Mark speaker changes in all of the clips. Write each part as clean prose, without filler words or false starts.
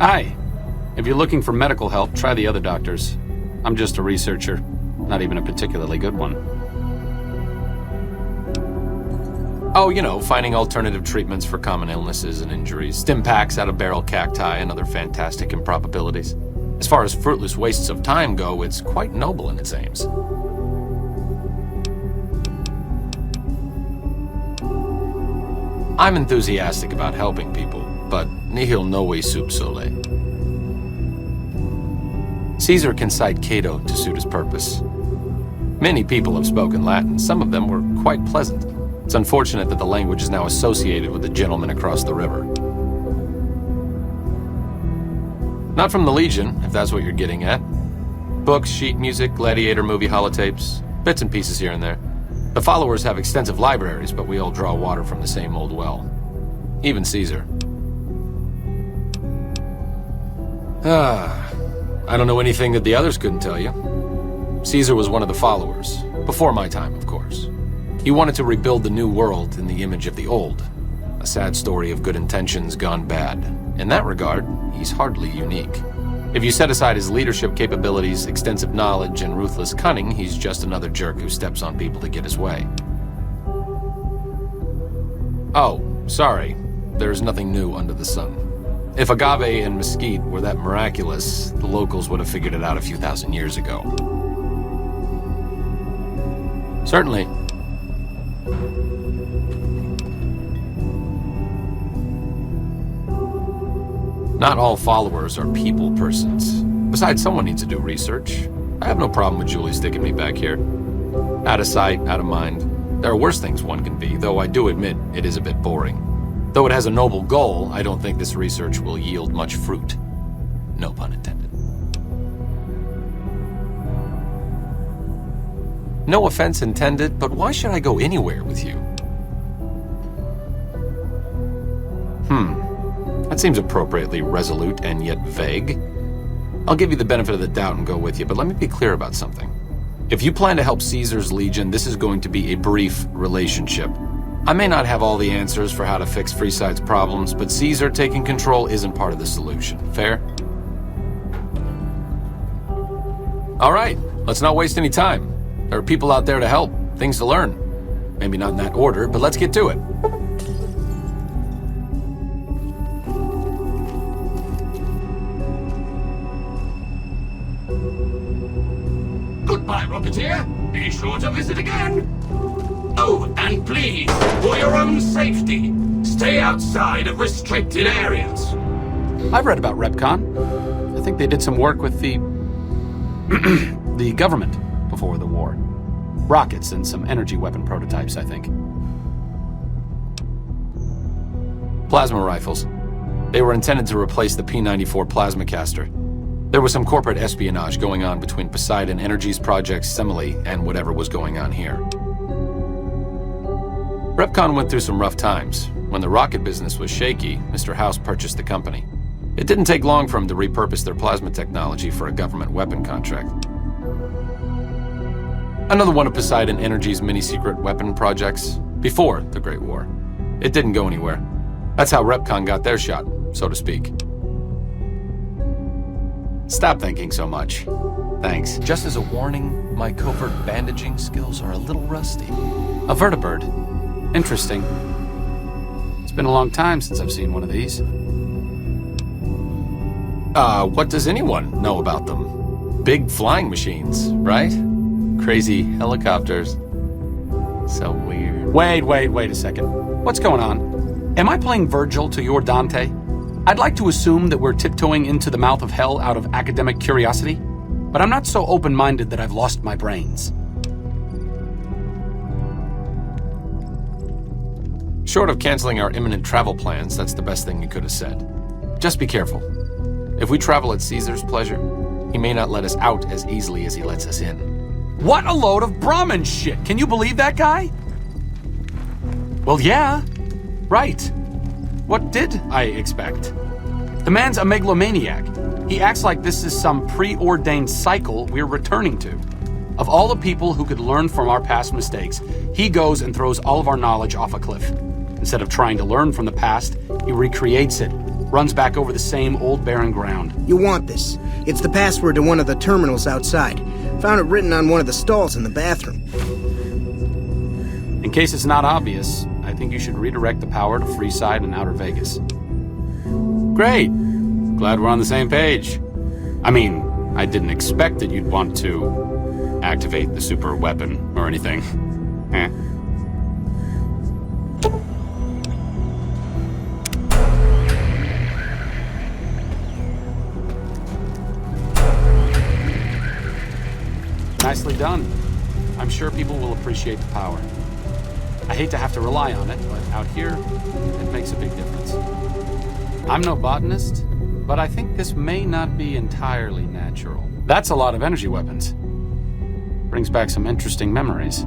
Speaker 1: Hi. If you're looking for medical help, try the other doctors. I'm just a researcher, not even a particularly good one.
Speaker 2: Oh, you know, finding alternative treatments for common illnesses and injuries, stim packs out of barrel cacti, and other fantastic improbabilities. As far as fruitless wastes of time go, it's quite noble in its aims. I'm enthusiastic about helping people, but nihil novi sub sole. Caesar can cite Cato to suit his purpose. Many people have spoken Latin, some of them were quite pleasant. It's unfortunate that the language is now associated with the gentleman across the river. Not from the Legion, if that's what you're getting at. Books, sheet music, gladiator movie holotapes, bits and pieces here and there. The followers have extensive libraries, but we all draw water from the same old well. Even Caesar. I don't know anything that the others couldn't tell you. Caesar was one of the followers, before my time, of course. He wanted to rebuild the new world in the image of the old. A sad story of good intentions gone bad. In that regard, he's hardly unique. If you set aside his leadership capabilities, extensive knowledge, and ruthless cunning, he's just another jerk who steps on people to get his way. Oh, sorry. There's nothing new under the sun. If agave and mesquite were that miraculous, the locals would have figured it out a few thousand years ago. Certainly. Not all followers are people persons. Besides, someone needs to do research. I have no problem with Julie sticking me back here. Out of sight, out of mind. There are worse things one can be, though I do admit it is a bit boring. Though it has a noble goal, I don't think this research will yield much fruit. No pun intended. No offense intended, but why should I go anywhere with you? That seems appropriately resolute and yet vague. I'll give you the benefit of the doubt and go with you, but let me be clear about something. If you plan to help Caesar's Legion, this is going to be a brief relationship. I may not have all the answers for how to fix Freeside's problems, but Caesar taking control isn't part of the solution. Fair? All right, let's not waste any time. There are people out there to help, things to learn. Maybe not in that order, but let's get to it.
Speaker 3: Goodbye, Rocketeer. Be sure to visit again. Oh, and please, for your own safety, stay outside of restricted areas.
Speaker 1: I've read about Repconn. I think they did some work with the the government before the war. Rockets and some energy weapon prototypes, I think.
Speaker 2: Plasma rifles. They were intended to replace the P-94 plasma caster. There was some corporate espionage going on between Poseidon Energy's Project Semele and whatever was going on here. Repconn went through some rough times. When the rocket business was shaky, Mr. House purchased the company. It didn't take long for him to repurpose their plasma technology for a government weapon contract. Another one of Poseidon Energy's mini-secret weapon projects, before the Great War. It didn't go anywhere. That's how Repconn got their shot, so to speak. Stop thinking so much. Thanks. Just as a warning, my covert bandaging skills are a little rusty.
Speaker 1: A Vertibird. Interesting. It's been a long time since I've seen one of these.
Speaker 2: What does anyone know about them? Big flying machines, right? Crazy helicopters. So weird.
Speaker 1: Wait a second. What's going on? Am I playing Virgil to your Dante? I'd like to assume that we're tiptoeing into the mouth of hell out of academic curiosity, but I'm not so open-minded that I've lost my brains.
Speaker 2: Short of canceling our imminent travel plans, that's the best thing you could have said. Just be careful. If we travel at Caesar's pleasure, he may not let us out as easily as he lets us in.
Speaker 1: What a load of Brahmin shit! Can you believe that guy? Well, yeah. Right. What did I expect? The man's a megalomaniac. He acts like this is some preordained cycle we're returning to. Of all the people who could learn from our past mistakes, he goes and throws all of our knowledge off a cliff. Instead of trying to learn from the past, he recreates it, Runs back over the same old barren ground.
Speaker 4: You want this. It's the password to one of the terminals outside. Found it written on one of the stalls in the bathroom.
Speaker 1: In case it's not obvious, I think you should redirect the power to Freeside and Outer Vegas. Great! Glad we're on the same page. I mean, I didn't expect that you'd want to activate the super weapon or anything. Eh. Nicely done. I'm sure people will appreciate the power. I hate to have to rely on it, but out here, it makes a big difference. I'm no botanist, but I think this may not be entirely natural. That's a lot of energy weapons. Brings back some interesting memories.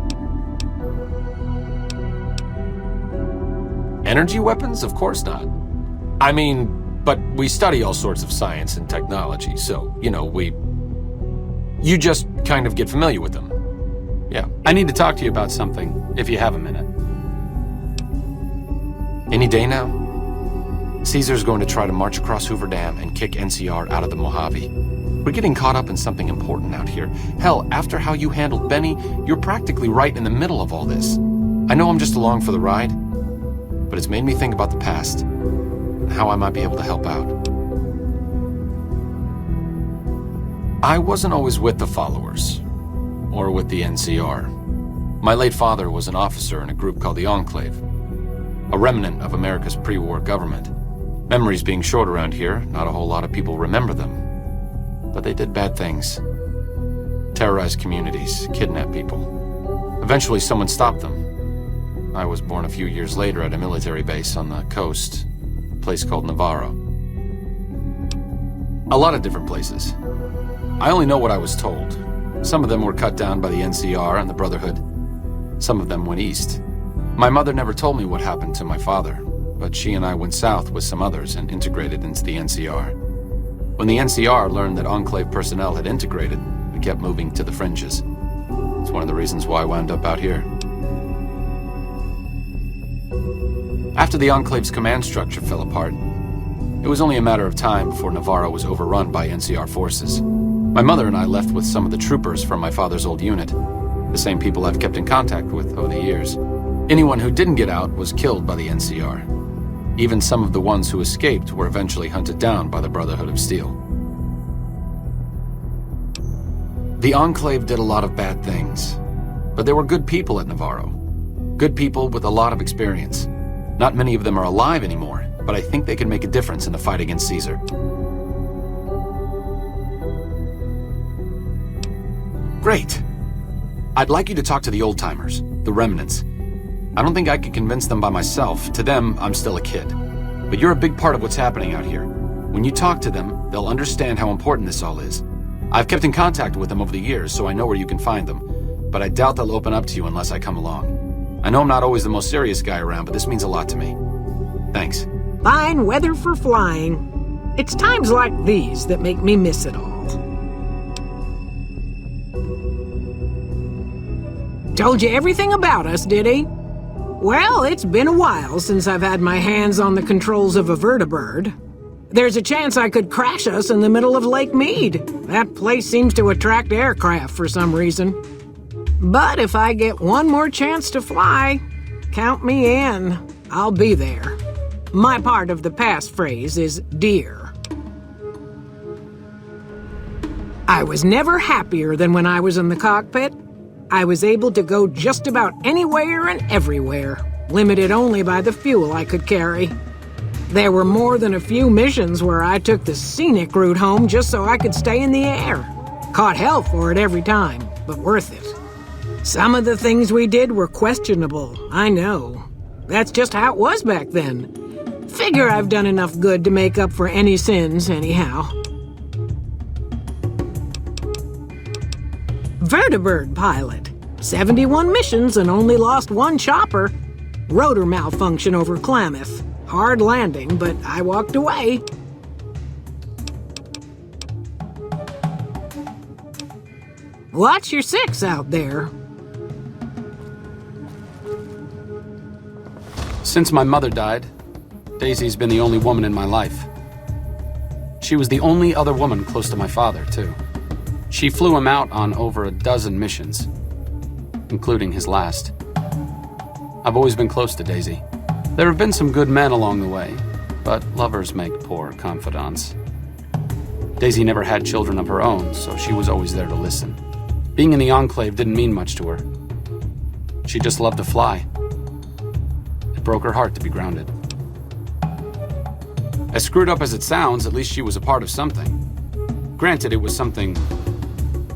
Speaker 2: Energy weapons? Of course not. I mean, but we study all sorts of science and technology, so, you know, you just kind of get familiar with them.
Speaker 1: Yeah. I need to talk to you about something, if you have a minute.
Speaker 2: Any day now? Caesar's going to try to march across Hoover Dam and kick NCR out of the Mojave. We're getting caught up in something important out here. Hell, after how you handled Benny, you're practically right in the middle of all this. I know I'm just along for the ride, but it's made me think about the past and how I might be able to help out. I wasn't always with the followers, or with the NCR. My late father was an officer in a group called the Enclave, a remnant of America's pre-war government. Memories being short around here, not a whole lot of people remember them. But they did bad things. Terrorized communities, kidnapped people. Eventually someone stopped them. I was born a few years later at a military base on the coast, a place called Navarro. A lot of different places. I only know what I was told. Some of them were cut down by the NCR and the Brotherhood. Some of them went east. My mother never told me what happened to my father, but she and I went south with some others and integrated into the NCR. When the NCR learned that Enclave personnel had integrated, we kept moving to the fringes. It's one of the reasons why I wound up out here. After the Enclave's command structure fell apart, it was only a matter of time before Navarro was overrun by NCR forces. My mother and I left with some of the troopers from my father's old unit, the same people I've kept in contact with over the years. Anyone who didn't get out was killed by the NCR. Even some of the ones who escaped were eventually hunted down by the Brotherhood of Steel. The Enclave did a lot of bad things, but there were good people at Navarro. Good people with a lot of experience. Not many of them are alive anymore, but I think they can make a difference in the fight against Caesar. Great. I'd like you to talk to the old-timers, the Remnants. I don't think I could convince them by myself. To them, I'm still a kid. But you're a big part of what's happening out here. When you talk to them, they'll understand how important this all is. I've kept in contact with them over the years, so I know where you can find them. But I doubt they'll open up to you unless I come along. I know I'm not always the most serious guy around, but this means a lot to me. Thanks.
Speaker 5: Fine weather for flying. It's times like these that make me miss it all. Told you everything about us, did he? Well, it's been a while since I've had my hands on the controls of a Vertibird. There's a chance I could crash us in the middle of Lake Mead. That place seems to attract aircraft for some reason. But if I get one more chance to fly, count me in. I'll be there. My part of the passphrase is dear. I was never happier than when I was in the cockpit. I was able to go just about anywhere and everywhere, limited only by the fuel I could carry. There were more than a few missions where I took the scenic route home just so I could stay in the air. Caught hell for it every time, but worth it. Some of the things we did were questionable, I know. That's just how it was back then. Figure I've done enough good to make up for any sins, anyhow. Vertibird pilot. 71 missions and only lost one chopper. Rotor malfunction over Klamath. Hard landing, but I walked away. Watch your six out there.
Speaker 1: Since my mother died, Daisy's been the only woman in my life. She was the only other woman close to my father, too. She flew him out on over a dozen missions, including his last. I've always been close to Daisy. There have been some good men along the way, but lovers make poor confidants. Daisy never had children of her own, so she was always there to listen. Being in the Enclave didn't mean much to her. She just loved to fly. It broke her heart to be grounded. As screwed up as it sounds, at least she was a part of something. Granted, it was something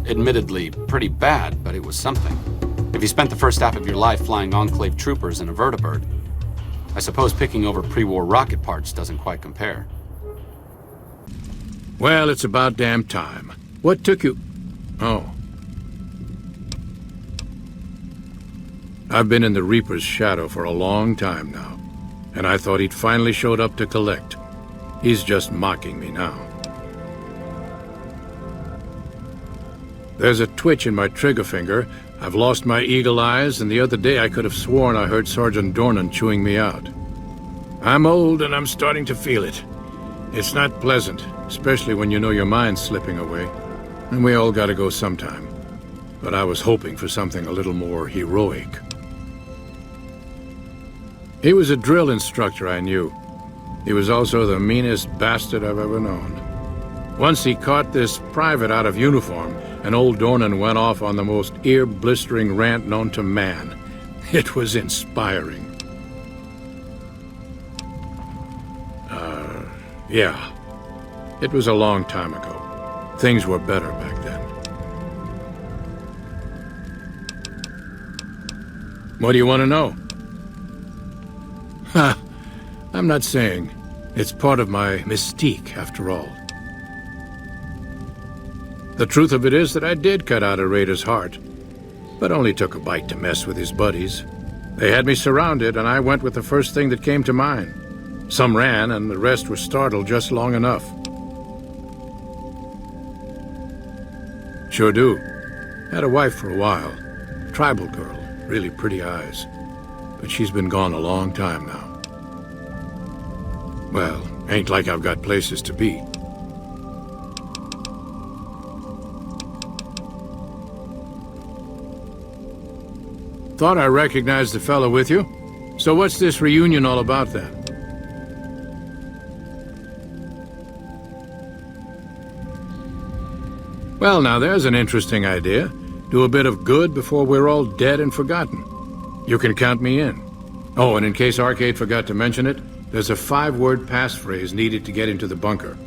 Speaker 1: admittedly pretty bad, but it was something. If you spent the first half of your life flying Enclave troopers in a Vertibird, I suppose picking over pre-war rocket parts doesn't quite compare.
Speaker 6: Well, it's about damn time. What took you... Oh. I've been in the Reaper's shadow for a long time now, and I thought he'd finally showed up to collect. He's just mocking me now. There's a twitch in my trigger finger. I've lost my eagle eyes, and the other day I could have sworn I heard Sergeant Dornan chewing me out. I'm old, and I'm starting to feel it. It's not pleasant, especially when you know your mind's slipping away. And we all gotta go sometime. But I was hoping for something a little more heroic. He was a drill instructor I knew. He was also the meanest bastard I've ever known. Once he caught this private out of uniform, and old Dornan went off on the most ear-blistering rant known to man. It was inspiring. Yeah. It was a long time ago. Things were better back then. What do you want to know? Ha! I'm not saying. It's part of my mystique, after all. The truth of it is that I did cut out a raider's heart, but only took a bite to mess with his buddies. They had me surrounded, and I went with the first thing that came to mind. Some ran, and the rest were startled just long enough. Sure do. Had a wife for a while. Tribal girl, really pretty eyes. But she's been gone a long time now. Well, ain't like I've got places to be. Thought I recognized the fellow with you. So what's this reunion all about then? Well, now there's an interesting idea. Do a bit of good before we're all dead and forgotten. You can count me in. Oh, and in case Arcade forgot to mention it, there's a 5-word passphrase needed to get into the bunker.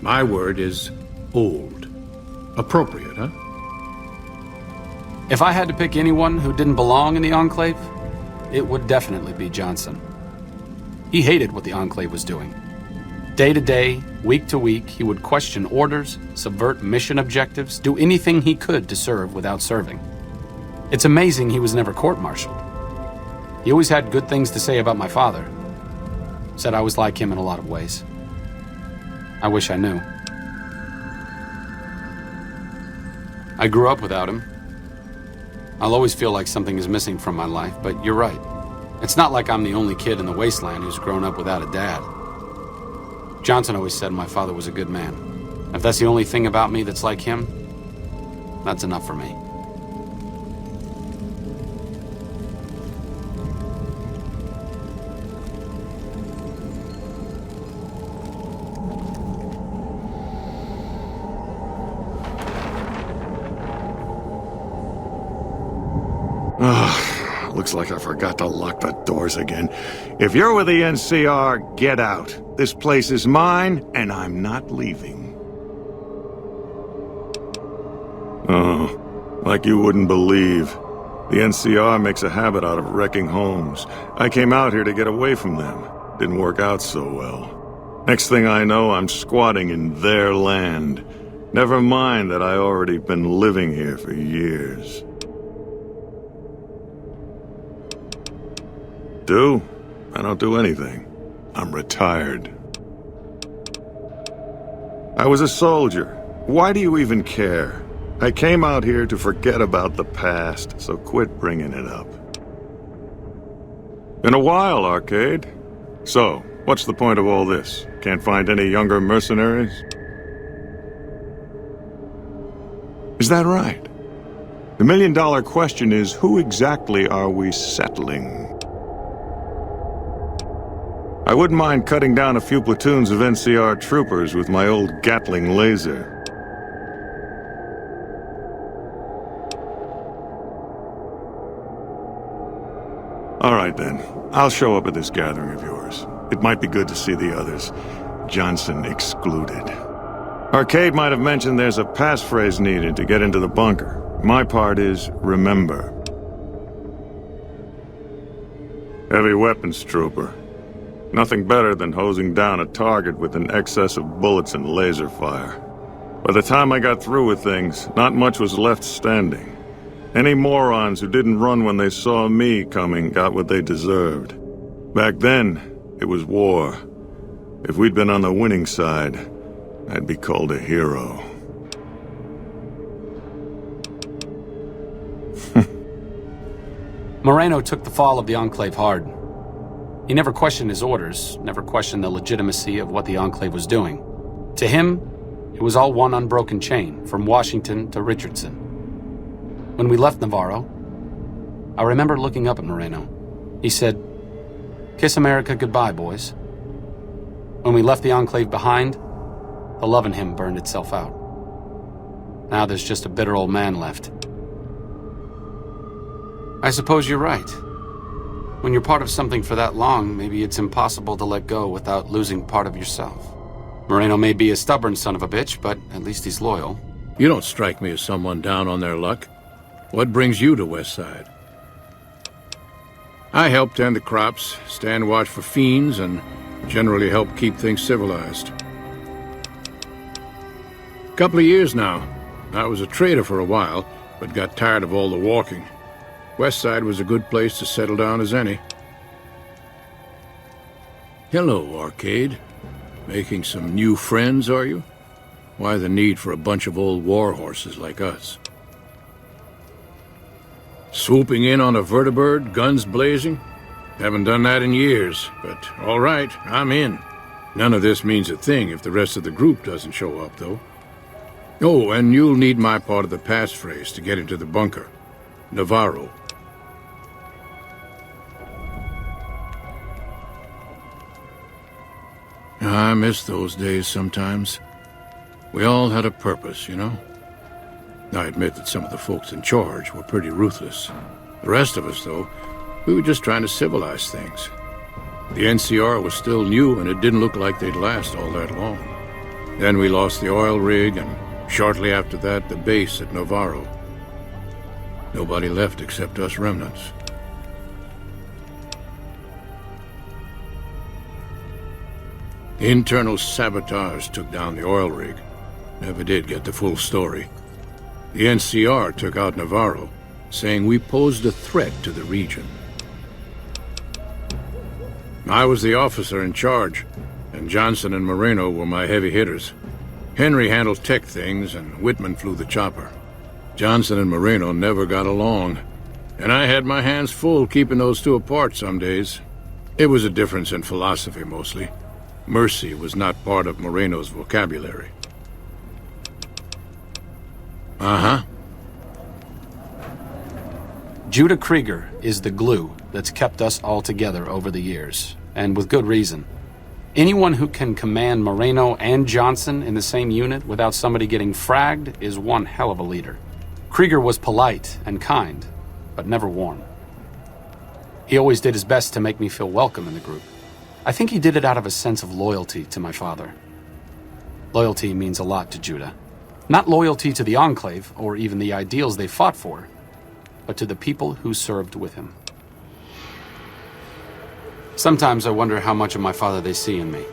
Speaker 6: My word is old. Appropriate, huh?
Speaker 1: If I had to pick anyone who didn't belong in the Enclave, it would definitely be Johnson. He hated what the Enclave was doing. Day to day, week to week, he would question orders, subvert mission objectives, do anything he could to serve without serving. It's amazing he was never court-martialed. He always had good things to say about my father. Said I was like him in a lot of ways. I wish I knew. I grew up without him. I'll always feel like something is missing from my life, but you're right. It's not like I'm the only kid in the wasteland who's grown up without a dad. Johnson always said my father was a good man. If that's the only thing about me that's like him, that's enough for me.
Speaker 7: Looks like I forgot to lock the doors again. If you're with the NCR, get out. This place is mine, and I'm not leaving. Oh, like you wouldn't believe. The NCR makes a habit out of wrecking homes. I came out here to get away from them. Didn't work out so well. Next thing I know, I'm squatting in their land. Never mind that I already been living here for years. I don't do anything. I'm retired. I was a soldier. Why do you even care? I came out here to forget about the past, so quit bringing it up. Been a while, Arcade. So, what's the point of all this? Can't find any younger mercenaries? Is that right? The million-dollar question is, who exactly are we settling? I wouldn't mind cutting down a few platoons of NCR troopers with my old Gatling laser. All right, then. I'll show up at this gathering of yours. It might be good to see the others. Johnson excluded. Arcade might have mentioned there's a passphrase needed to get into the bunker. My part is, remember. Heavy weapons trooper. Nothing better than hosing down a target with an excess of bullets and laser fire. By the time I got through with things, not much was left standing. Any morons who didn't run when they saw me coming got what they deserved. Back then, it was war. If we'd been on the winning side, I'd be called a hero.
Speaker 1: Moreno took the fall of the Enclave hard. He never questioned his orders, never questioned the legitimacy of what the Enclave was doing. To him, it was all one unbroken chain, from Washington to Richardson. When we left Navarro, I remember looking up at Moreno. He said, "Kiss America goodbye, boys." When we left the Enclave behind, the love in him burned itself out. Now there's just a bitter old man left. I suppose you're right. When you're part of something for that long, maybe it's impossible to let go without losing part of yourself. Moreno may be a stubborn son of a bitch, but at least he's loyal.
Speaker 6: You don't strike me as someone down on their luck. What brings you to West Side? I help tend the crops, stand watch for fiends, and generally help keep things civilized. Couple of years now. I was a trader for a while, but got tired of all the walking. West Side was a good place to settle down as any. Hello, Arcade. Making some new friends, are you? Why the need for a bunch of old war horses like us? Swooping in on a Vertibird, guns blazing? Haven't done that in years, but all right, I'm in. None of this means a thing if the rest of the group doesn't show up, though. Oh, and you'll need my part of the passphrase to get into the bunker. Navarro. I miss those days sometimes. We all had a purpose, you know? I admit that some of the folks in charge were pretty ruthless. The rest of us, though, we were just trying to civilize things. The NCR was still new, and it didn't look like they'd last all that long. Then we lost the oil rig, and shortly after that, the base at Navarro. Nobody left except us remnants. Internal sabotage took down the oil rig. Never did get the full story. The NCR took out Navarro, saying we posed a threat to the region. I was the officer in charge, and Johnson and Moreno were my heavy hitters. Henry handled tech things, and Whitman flew the chopper. Johnson and Moreno never got along, and I had my hands full keeping those two apart some days. It was a difference in philosophy, mostly. Mercy was not part of Moreno's vocabulary. Uh-huh.
Speaker 1: Juda Kreger is the glue that's kept us all together over the years, and with good reason. Anyone who can command Moreno and Johnson in the same unit without somebody getting fragged is one hell of a leader. Kreger was polite and kind, but never warm. He always did his best to make me feel welcome in the group. I think he did it out of a sense of loyalty to my father. Loyalty means a lot to Juda. Not loyalty to the Enclave, or even the ideals they fought for, but to the people who served with him. Sometimes I wonder how much of my father they see in me.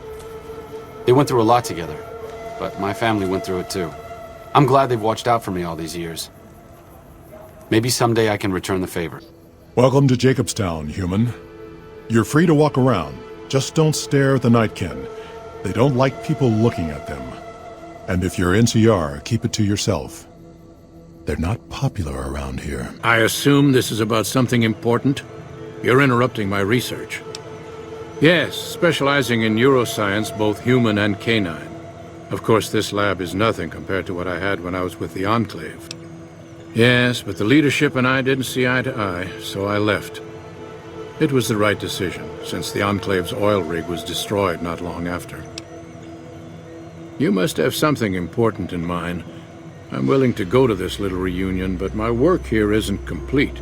Speaker 1: They went through a lot together, but my family went through it too. I'm glad they've watched out for me all these years. Maybe someday I can return the favor.
Speaker 8: Welcome to Jacobstown, human. You're free to walk around. Just don't stare at the Nightkin. They don't like people looking at them. And if you're NCR, keep it to yourself. They're not popular around here.
Speaker 6: I assume this is about something important? You're interrupting my research. Yes, specializing in neuroscience, both human and canine. Of course, this lab is nothing compared to what I had when I was with the Enclave. Yes, but the leadership and I didn't see eye to eye, so I left. It was the right decision, since the Enclave's oil rig was destroyed not long after. You must have something important in mind. I'm willing to go to this little reunion, but my work here isn't complete.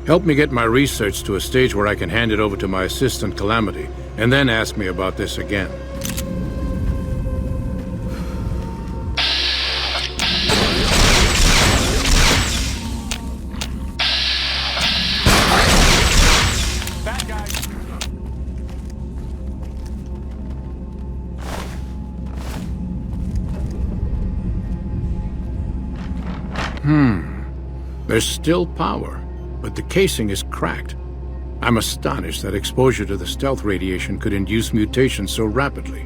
Speaker 6: Help me get my research to a stage where I can hand it over to my assistant, Calamity, and then ask me about this again. There's still power, but the casing is cracked. I'm astonished that exposure to the stealth radiation could induce mutations so rapidly.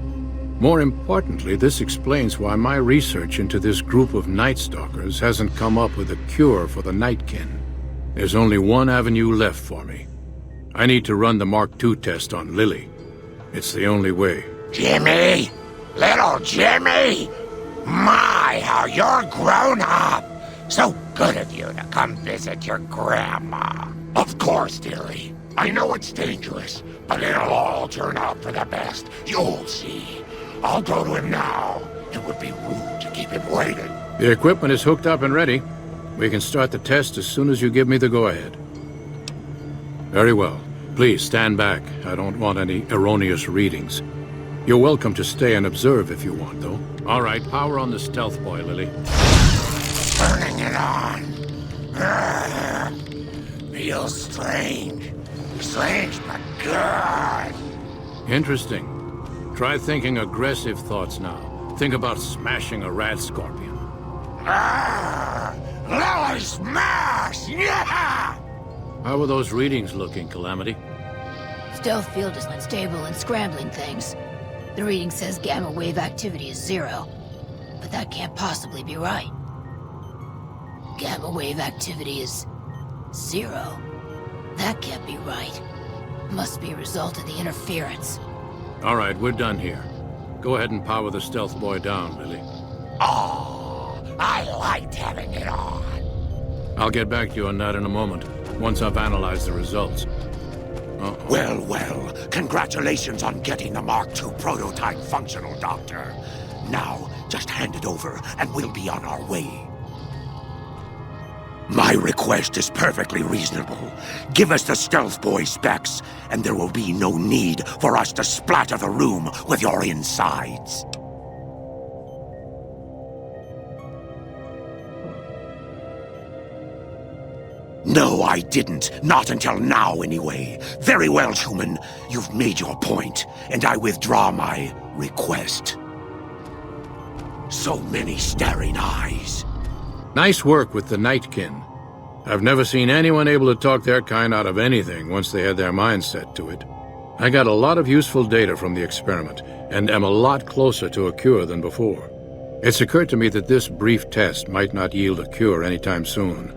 Speaker 6: More importantly, this explains why my research into this group of Night Stalkers hasn't come up with a cure for the Nightkin. There's only one avenue left for me. I need to run the Mark II test on Lily. It's the only way.
Speaker 9: Jimmy! Little Jimmy! My, how you're grown up! So good of you to come visit your grandma.
Speaker 3: Of course, dearie. I know it's dangerous, but it'll all turn out for the best. You'll see. I'll go to him now. It would be rude to keep him waiting.
Speaker 6: The equipment is hooked up and ready. We can start the test as soon as you give me the go-ahead. Very well. Please stand back. I don't want any erroneous readings. You're welcome to stay and observe if you want, though. All right, power on the stealth boy, Lily.
Speaker 9: Turning it on. Feels strange. Strange, but good.
Speaker 6: Interesting. Try thinking aggressive thoughts now. Think about smashing a rat scorpion.
Speaker 9: Lily smash! Yeah!
Speaker 6: How are those readings looking, Calamity?
Speaker 10: Stealth field is unstable and scrambling things. The reading says gamma wave activity is 0. But that can't possibly be right. Gamma wave activity is 0. That can't be right. Must be a result of the interference.
Speaker 6: All right, we're done here. Go ahead and power the stealth boy down, Lily.
Speaker 9: Oh, I liked having it on.
Speaker 6: I'll get back to you on that in a moment, once I've analyzed the results.
Speaker 9: Well, congratulations on getting the Mark II prototype functional, Doctor. Now, just hand it over, and we'll be on our way. My request is perfectly reasonable. Give us the stealth boy specs, and there will be no need for us to splatter the room with your insides. No, I didn't. Not until now, anyway. Very well, human. You've made your point, and I withdraw my request. So many staring eyes.
Speaker 6: Nice work with the Nightkin. I've never seen anyone able to talk their kind out of anything once they had their mind set to it. I got a lot of useful data from the experiment, and am a lot closer to a cure than before. It's occurred to me that this brief test might not yield a cure anytime soon.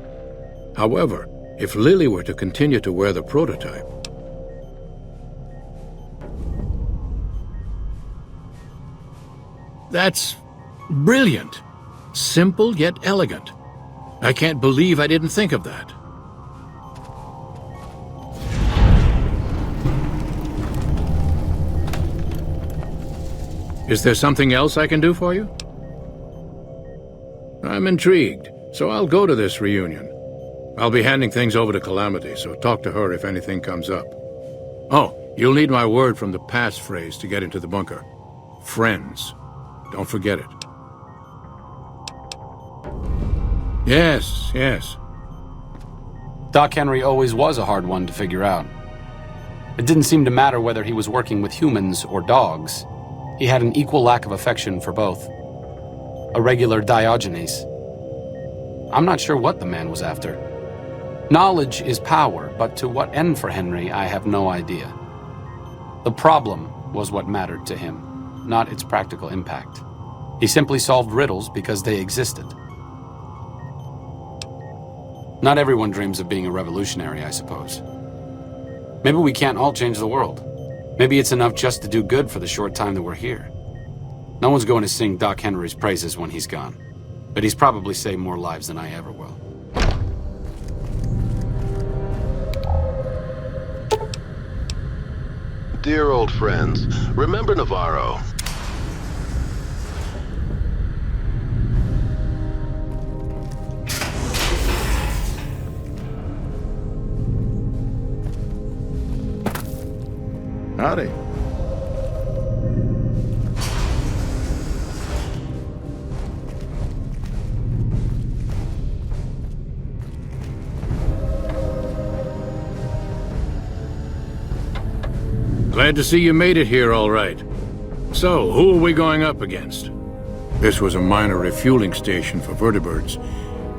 Speaker 6: However, if Lily were to continue to wear the prototype... That's brilliant. Simple yet elegant. I can't believe I didn't think of that. Is there something else I can do for you? I'm intrigued, so I'll go to this reunion. I'll be handing things over to Calamity, so talk to her if anything comes up. Oh, you'll need my word from the passphrase to get into the bunker. Friends. Don't forget it. Yes.
Speaker 1: Doc Henry always was a hard one to figure out. It didn't seem to matter whether he was working with humans or dogs. He had an equal lack of affection for both. A regular Diogenes. I'm not sure what the man was after. Knowledge is power, but to what end for Henry, I have no idea. The problem was what mattered to him, not its practical impact. He simply solved riddles because they existed. Not everyone dreams of being a revolutionary, I suppose. Maybe we can't all change the world. Maybe it's enough just to do good for the short time that we're here. No one's going to sing Doc Henry's praises when he's gone, but he's probably saved more lives than I ever will.
Speaker 11: dear old friends. Remember Navarro?
Speaker 7: Howdy.
Speaker 6: Glad to see you made it here all right. So, who are we going up against? This was a minor refueling station for Vertibirds.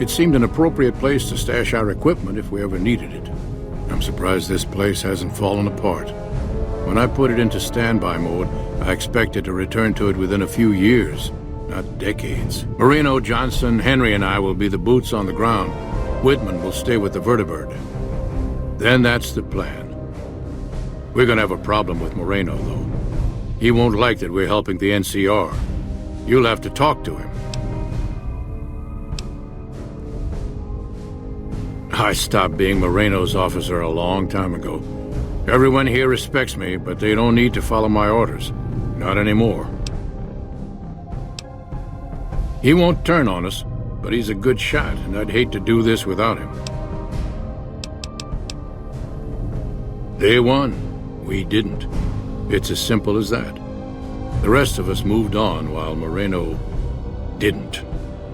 Speaker 6: It seemed an appropriate place to stash our equipment if we ever needed it. I'm surprised this place hasn't fallen apart. When I put it into standby mode, I expected to return to it within a few years, not decades. Moreno, Johnson, Henry, and I will be the boots on the ground. Whitman will stay with the Vertibird. Then that's the plan. We're gonna have a problem with Moreno, though. He won't like that we're helping the NCR. You'll have to talk to him. I stopped being Moreno's officer a long time ago. Everyone here respects me, but they don't need to follow my orders. Not anymore. He won't turn on us, but he's a good shot, and I'd hate to do this without him. Day one. We didn't. It's as simple as that. The rest of us moved on while Moreno didn't.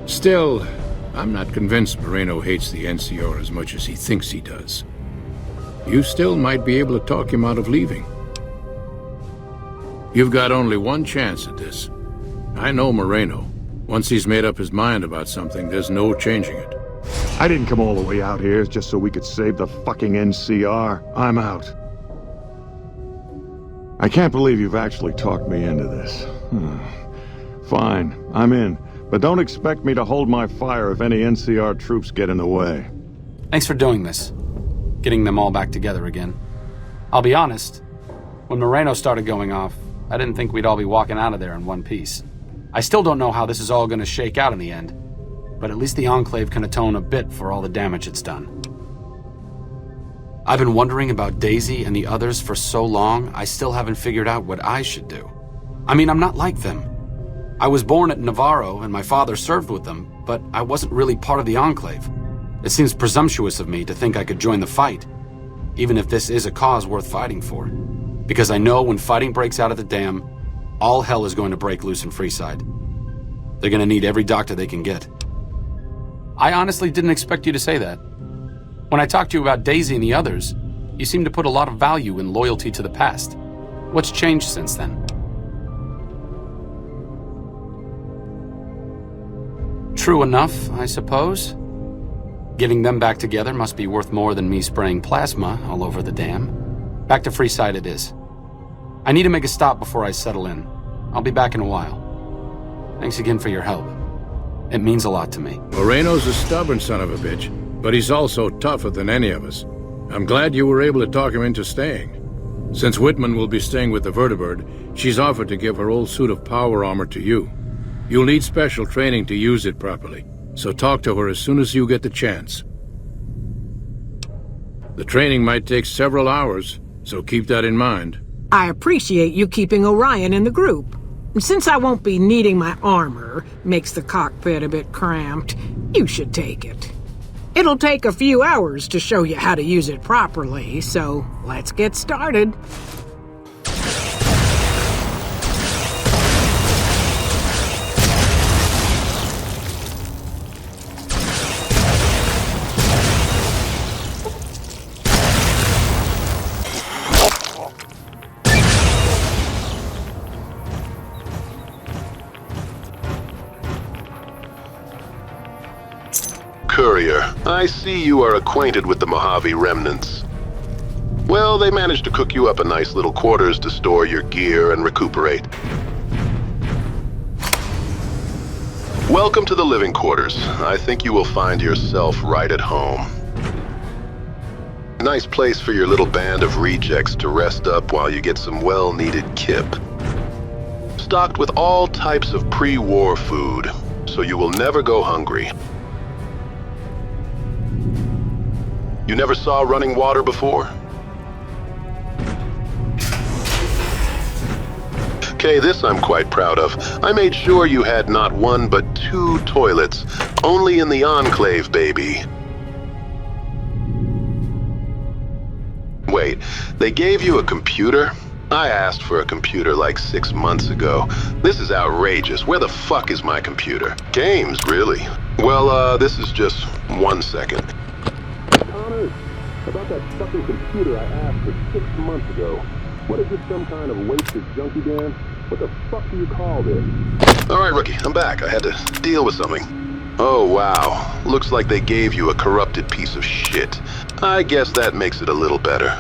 Speaker 6: Still, I'm not convinced Moreno hates the NCR as much as he thinks he does. You still might be able to talk him out of leaving. You've got only one chance at this. I know Moreno. Once he's made up his mind about something, there's no changing it.
Speaker 7: I didn't come all the way out here just so we could save the fucking NCR. I'm out. I can't believe you've actually talked me into this. Fine, I'm in. But don't expect me to hold my fire if any NCR troops get in the way.
Speaker 1: Thanks for doing this. Getting them all back together again. I'll be honest, when Moreno started going off, I didn't think we'd all be walking out of there in one piece. I still don't know how this is all going to shake out in the end, but at least the Enclave can atone a bit for all the damage it's done. I've been wondering about Daisy and the others for so long, I still haven't figured out what I should do. I mean, I'm not like them. I was born at Navarro and my father served with them, but I wasn't really part of the Enclave. It seems presumptuous of me to think I could join the fight, even if this is a cause worth fighting for. Because I know when fighting breaks out at the dam, all hell is going to break loose in Freeside. They're going to need every doctor they can get. I honestly didn't expect you to say that. When I talked to you about Daisy and the others, you seemed to put a lot of value in loyalty to the past. What's changed since then? True enough, I suppose. Getting them back together must be worth more than me spraying plasma all over the dam. Back to Freeside it is. I need to make a stop before I settle in. I'll be back in a while. Thanks again for your help. It means a lot to me.
Speaker 6: Moreno's a stubborn son of a bitch, but he's also tougher than any of us. I'm glad you were able to talk him into staying. Since Whitman will be staying with the Vertibird, she's offered to give her old suit of power armor to you. You'll need special training to use it properly, so talk to her as soon as you get the chance. The training might take several hours, so keep that in mind.
Speaker 5: I appreciate you keeping Orion in the group. Since I won't be needing my armor, makes the cockpit a bit cramped, you should take it. It'll take a few hours to show you how to use it properly, so let's get started.
Speaker 11: Courier, I see you are acquainted with the Mojave Remnants. Well, they managed to cook you up a nice little quarters to store your gear and recuperate. Welcome to the living quarters. I think you will find yourself right at home. Nice place for your little band of rejects to rest up while you get some well-needed kip. Stocked with all types of pre-war food, so you will never go hungry. You never saw running water before? Okay, this I'm quite proud of. I made sure you had not one but 2 toilets. Only in the Enclave, baby. Wait, they gave you a computer? I asked for a computer like 6 months ago. This is outrageous. Where the fuck is my computer? Games, really? Well, this is just 1 second. Connor, about that fucking computer I asked for 6 months ago. What is this, some kind of wasted junkie dam? What the fuck do you call this? Alright, Rookie, I'm back. I had to deal with something. Oh, wow. Looks like they gave you a corrupted piece of shit. I guess that makes it a little better.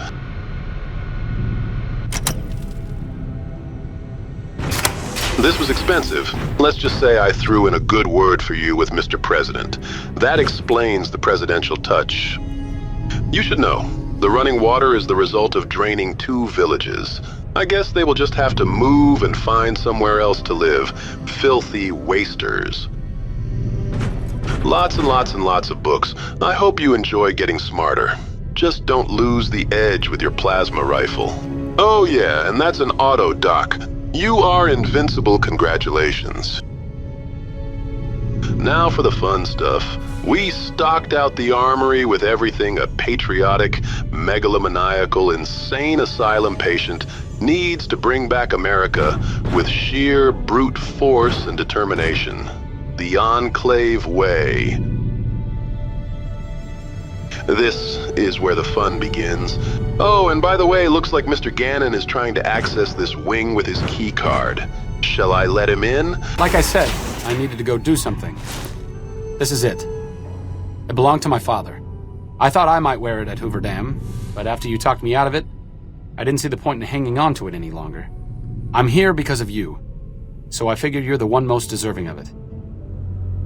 Speaker 11: This was expensive. Let's just say I threw in a good word for you with Mr. President. That explains the presidential touch. You should know, the running water is the result of draining 2 villages. I guess they will just have to move and find somewhere else to live. Filthy wasters. Lots and lots and lots of books. I hope you enjoy getting smarter. Just don't lose the edge with your plasma rifle. Oh yeah, and that's an auto dock. You are invincible, congratulations. Now for the fun stuff. We stocked out the armory with everything a patriotic, megalomaniacal, insane asylum patient needs to bring back America with sheer brute force and determination. The Enclave way. This is where the fun begins. Oh, and by the way, looks like Mr. Gannon is trying to access this wing with his key card. Shall I let him in?
Speaker 1: Like I said, I needed to go do something. This is it. It belonged to my father. I thought I might wear it at Hoover Dam, but after you talked me out of it, I didn't see the point in hanging on to it any longer. I'm here because of you, so I figured you're the one most deserving of it.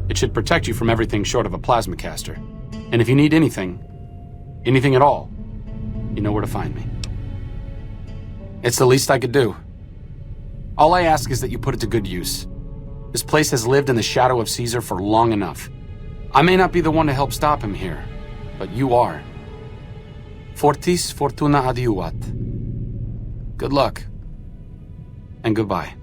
Speaker 1: It should protect you from everything short of a plasma caster. And if you need anything at all, you know where to find me. It's the least I could do. All I ask is that you put it to good use. This place has lived in the shadow of Caesar for long enough. I may not be the one to help stop him here, but you are. Fortis fortuna adiuvat. Good luck, and goodbye.